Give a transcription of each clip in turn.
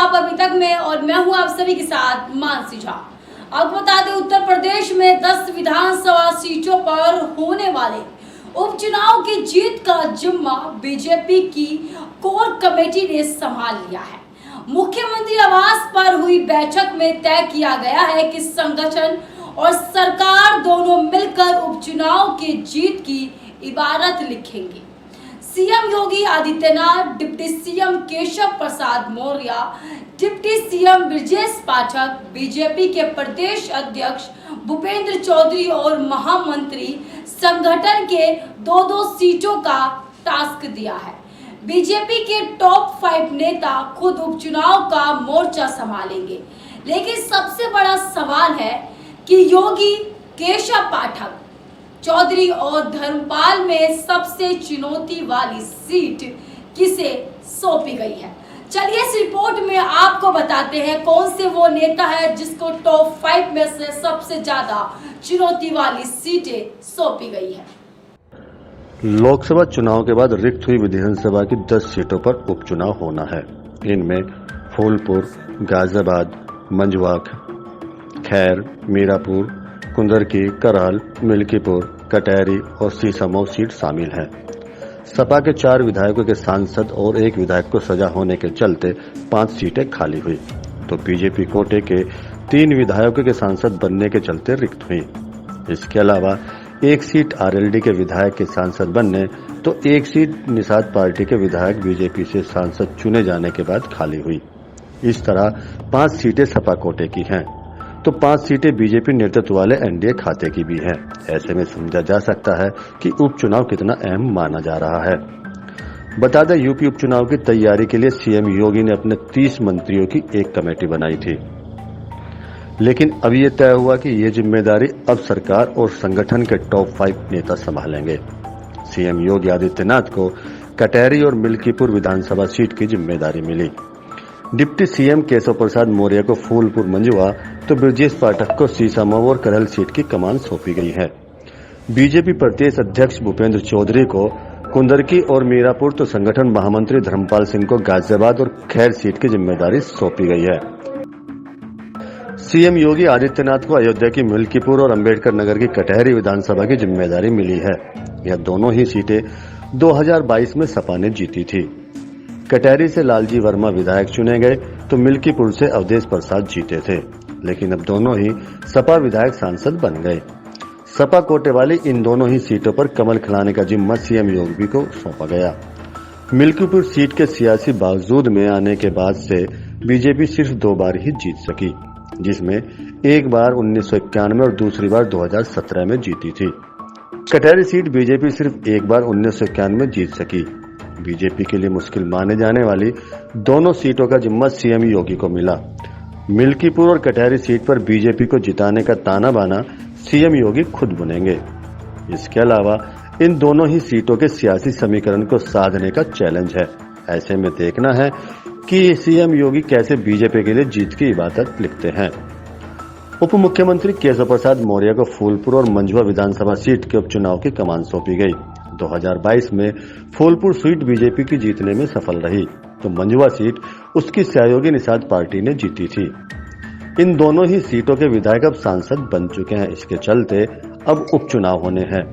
आप अभी तक में और मैं हूं आप सभी के साथ मानसी झा। अब बता दें, उत्तर प्रदेश में 10 विधानसभा सीटों पर होने वाले उपचुनाव की जीत का जिम्मा बीजेपी की कोर कमेटी ने संभाल लिया है। मुख्यमंत्री आवास पर हुई बैठक में तय किया गया है कि संगठन और सरकार दोनों मिलकर उपचुनाव की जीत की इबारत लिखेंगे। CM Yogi Adityanath, deputy CM Keshav Prasad Maurya, deputy CM Brajesh Pathak, BJP के प्रदेश अध्यक्ष भूपेंद्र चौधरी और महामंत्री संगठन के दो सीटों का टास्क दिया है। बीजेपी के टॉप 5 नेता खुद उपचुनाव का मोर्चा संभालेंगे, लेकिन सबसे बड़ा सवाल है कि योगी, केशव पाठक, चौधरी और धर्मपाल में सबसे चुनौती वाली सीट किसे सौंपी गई है। चलिए इस रिपोर्ट में आपको बताते हैं कौन से वो नेता है जिसको टॉप 5 में से सबसे ज्यादा चुनौती वाली सीटें सौंपी गई है। लोकसभा चुनाव के बाद रिक्त हुई विधानसभा की 10 सीटों पर उपचुनाव होना है। इनमें फूलपुर, गाजियाबाद, मंझवाख, खैर, मीरापुर, कुंदरकी, करहल, मिल्कीपुर, कटहरी और सीसामऊ सीट शामिल है। सपा के 4 विधायकों के सांसद और 1 विधायक को सजा होने के चलते 5 सीटें खाली हुई, तो बीजेपी कोटे के 3 विधायकों के सांसद बनने के चलते रिक्त हुई। इसके अलावा 1 सीट आरएलडी के विधायक के सांसद बनने तो 1 सीट निषाद पार्टी के विधायक बीजेपी से सांसद चुने जाने के बाद खाली हुई। इस तरह 5 सीटें सपा कोटे की हैं, तो 5 सीटें बीजेपी नेतृत्व वाले एनडीए खाते की भी हैं। ऐसे में समझा जा सकता है कि उपचुनाव कितना अहम माना जा रहा है। बता दें, यूपी उपचुनाव की तैयारी के लिए सीएम योगी ने अपने 30 मंत्रियों की एक कमेटी बनाई थी, लेकिन अब ये तय हुआ कि ये जिम्मेदारी अब सरकार और संगठन के टॉप 5 नेता संभालेंगे। सीएम योगी आदित्यनाथ को कटहरी और मिल्कीपुर विधानसभा सीट की जिम्मेदारी मिली। डिप्टी सीएम केशव प्रसाद मौर्य को फूलपुर, मंझवा तो ब्रजेश पाठक को सीसामऊ और करहल सीट की कमान सौंपी गई है। बीजेपी प्रदेश अध्यक्ष भूपेंद्र चौधरी को कुंदरकी और मीरापुर तो संगठन महामंत्री धर्मपाल सिंह को गाजियाबाद और खैर सीट की जिम्मेदारी सौंपी गई है। सीएम योगी आदित्यनाथ को अयोध्या की मिल्कीपुर और अंबेडकर नगर की कटहरी विधानसभा की जिम्मेदारी मिली है। यह दोनों ही सीटें 2022 में सपा ने जीती थी। कटहरी से लालजी वर्मा विधायक चुने गए तो मिल्कीपुर से अवधेश प्रसाद जीते थे, लेकिन अब दोनों ही सपा विधायक सांसद बन गए। सपा कोटे वाली इन दोनों ही सीटों पर कमल खिलाने का जिम्मा सीएम योगी को सौंपा गया। मिल्कीपुर सीट के सियासी बावजूद में आने के बाद से बीजेपी सिर्फ 2 बार ही जीत सकी, जिसमें एक बार 1991 और दूसरी बार 2017 में जीती थी। कटहरी सीट बीजेपी सिर्फ एक बार 1991 में जीत सकी। बीजेपी के लिए मुश्किल माने जाने वाली दोनों सीटों का जिम्मा सीएम योगी को मिला। मिल्कीपुर और कटहरी सीट पर बीजेपी को जिताने का ताना बाना सीएम योगी खुद बुनेंगे। इसके अलावा इन दोनों ही सीटों के सियासी समीकरण को साधने का चैलेंज है। ऐसे में देखना है कि सीएम योगी कैसे बीजेपी के लिए जीत की इबारत लिखते हैं। उप मुख्यमंत्री केशव प्रसाद मौर्य को फूलपुर और मंझवा विधानसभा सीट के उपचुनाव की कमान सौंपी गई। 2022 में फूलपुर सीट बीजेपी की जीतने में सफल रही, तो मंझवा सीट उसकी सहयोगी निषाद पार्टी ने जीती थी। इन दोनों ही सीटों के विधायक अब सांसद बन चुके हैं। इसके चलते अब उपचुनाव होने हैं।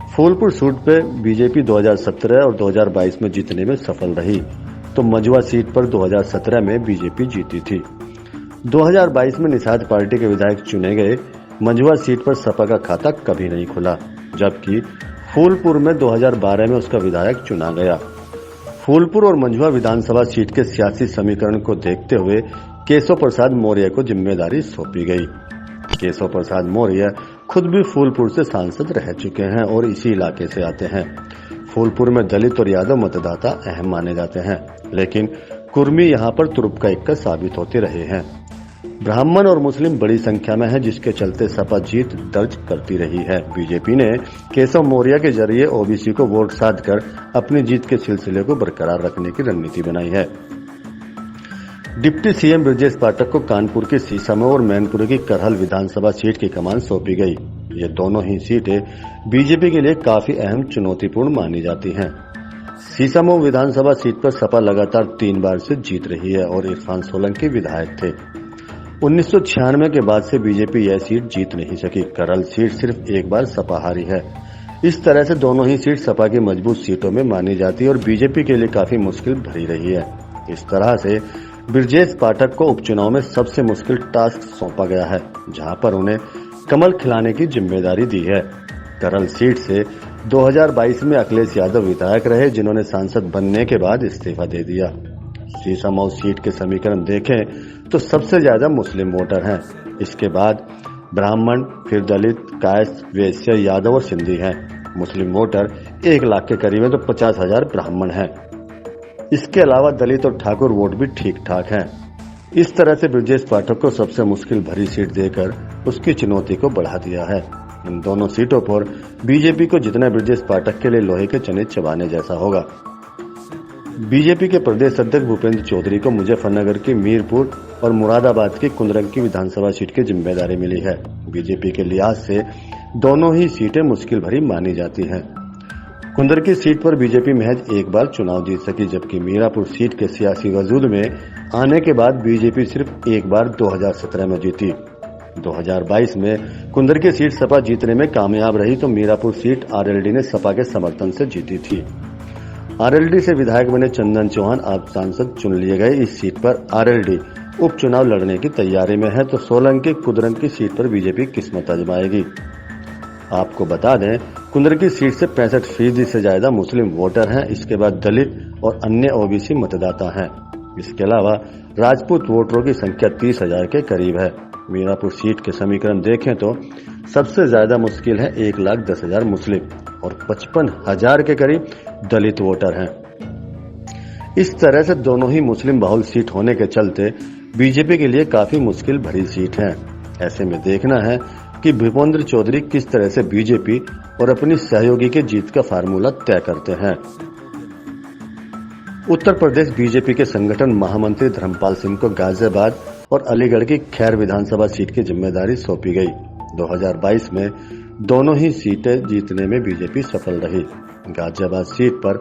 फूलपुर सीट पे बीजेपी 2017 और 2022 में जीतने में सफल रही, तो मंझवा सीट पर 2017 में बीजेपी जीती थी। 2022 में निषाद पार्टी के विधायक चुने गए। मंझवा सीट पर सपा का खाता कभी नहीं खुला, जबकि फूलपुर में 2012 में उसका विधायक चुना गया। फूलपुर और मंझवा विधानसभा सीट के सियासी समीकरण को देखते हुए केशव प्रसाद मौर्य को जिम्मेदारी सौंपी गई। केशव प्रसाद मौर्य खुद भी फूलपुर से सांसद रह चुके हैं और इसी इलाके से आते हैं। फूलपुर में दलित और यादव मतदाता अहम माने जाते हैं, लेकिन कुर्मी यहाँ पर तुरुप का इक्का साबित होते रहे हैं। ब्राह्मण और मुस्लिम बड़ी संख्या में है, जिसके चलते सपा जीत दर्ज करती रही है। बीजेपी ने केशव मौर्य के जरिए ओबीसी को वोट साधकर अपनी जीत के सिलसिले को बरकरार रखने की रणनीति बनाई है। डिप्टी सीएम ब्रजेश पाठक को कानपुर की सीसामऊ और मैनपुरी की करहल विधानसभा सीट की कमान सौंपी गई। ये दोनों ही सीटें बीजेपी के लिए काफी अहम चुनौतीपूर्ण मानी जाती हैं। सीसामऊ विधानसभा सीट पर सपा लगातार 3 बार से जीत रही है और इरफान सोलंकी विधायक थे। 1996 के बाद से बीजेपी यह सीट जीत नहीं सकी। करल सीट सिर्फ एक बार सपा हारी है। इस तरह से दोनों ही सीट सपा की मजबूत सीटों में मानी जाती है और बीजेपी के लिए काफी मुश्किल भरी रही है। इस तरह से ब्रजेश पाठक को उपचुनाव में सबसे मुश्किल टास्क सौंपा गया है, जहां पर उन्हें कमल खिलाने की जिम्मेदारी दी है। करल सीट से 2022 में अखिलेश यादव विधायक रहे, जिन्होंने सांसद बनने के बाद इस्तीफा दे दिया। सीसामऊ सीट के समीकरण देखें तो सबसे ज्यादा मुस्लिम वोटर हैं। इसके बाद ब्राह्मण, फिर दलित, कायस्थ, वैश्य, यादव और सिंधी हैं। मुस्लिम वोटर 1 लाख के करीब है तो 50,000 ब्राह्मण हैं। इसके अलावा दलित और ठाकुर वोट भी ठीक ठाक हैं। इस तरह से ब्रजेश पाठक को सबसे मुश्किल भरी सीट देकर उसकी चुनौती को बढ़ा दिया है। इन दोनों सीटों पर बीजेपी को जितना ब्रजेश पाठक के लिए लोहे के चने चबाने जैसा होगा। बीजेपी के प्रदेश अध्यक्ष भूपेंद्र चौधरी को मुजफ्फरनगर की मीरपुर और मुरादाबाद की कुंदरकी विधानसभा सीट की जिम्मेदारी मिली है। बीजेपी के लिहाज से दोनों ही सीटें मुश्किल भरी मानी जाती हैं। कुंदरकी सीट पर बीजेपी महज एक बार चुनाव जीत सकी, जबकि मीरापुर सीट के सियासी वजूद में आने के बाद बीजेपी सिर्फ एक बार 2017 में जीती। 2022 में कुंदरकी सीट सपा जीतने में कामयाब रही तो मीरापुर सीट आरएलडी ने सपा के समर्थन से जीती थी। आरएलडी से विधायक बने चंदन चौहान आप सांसद चुन लिए गए। इस सीट पर आरएलडी उपचुनाव लड़ने की तैयारी में है तो सोलंकी कुंदरकी सीट पर बीजेपी किस्मत आजमाएगी। आपको बता दें, कुंदरकी सीट से 65% से ज्यादा मुस्लिम वोटर हैं। इसके बाद दलित और अन्य ओबीसी मतदाता हैं। इसके अलावा राजपूत वोटरों की संख्या 30,000 के करीब है। मीरापुर सीट के समीकरण देखें तो सबसे ज्यादा मुश्किल है 1,10,000 मुस्लिम और 55,000 के करीब दलित वोटर हैं। इस तरह से दोनों ही मुस्लिम बहुल सीट होने के चलते बीजेपी के लिए काफी मुश्किल भरी सीट है। ऐसे में देखना है कि भूपेंद्र चौधरी किस तरह से बीजेपी और अपनी सहयोगी के जीत का फार्मूला तय करते हैं। उत्तर प्रदेश बीजेपी के संगठन महामंत्री धर्मपाल सिंह को गाजियाबाद और अलीगढ़ की खैर विधानसभा सीट की जिम्मेदारी सौंपी गई। 2022 में दोनों ही सीटें जीतने में बीजेपी सफल रही। गाजियाबाद सीट पर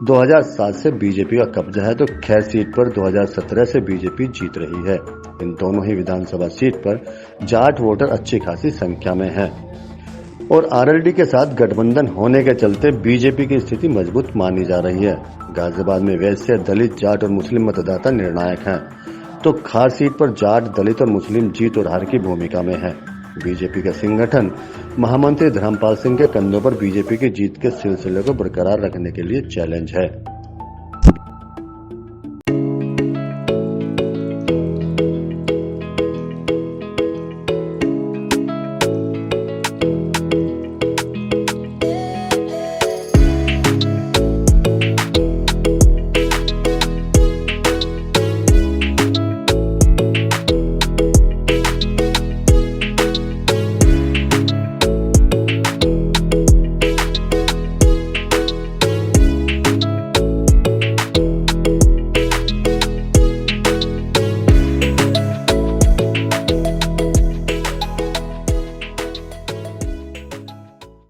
2007 से बीजेपी का कब्जा है तो खैर सीट पर 2017 से बीजेपी जीत रही है। इन दोनों ही विधानसभा सीट पर जाट वोटर अच्छी खासी संख्या में हैं और आरएलडी के साथ गठबंधन होने के चलते बीजेपी की स्थिति मजबूत मानी जा रही है। गाजियाबाद में वैश्य, दलित, जाट और मुस्लिम मतदाता निर्णायक हैं तो खार सीट पर जाट, दलित और मुस्लिम जीत और हार की भूमिका में है। बीजेपी का संगठन महामंत्री धर्मपाल सिंह के कंधों पर बीजेपी की जीत के सिलसिले को बरकरार रखने के लिए चैलेंज है।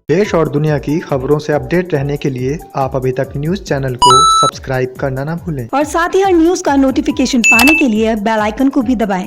देश और दुनिया की खबरों से अपडेट रहने के लिए आप अभी तक न्यूज चैनल को सब्सक्राइब करना ना भूलें और साथ ही हर न्यूज का नोटिफिकेशन पाने के लिए बेल आइकन को भी दबाएं।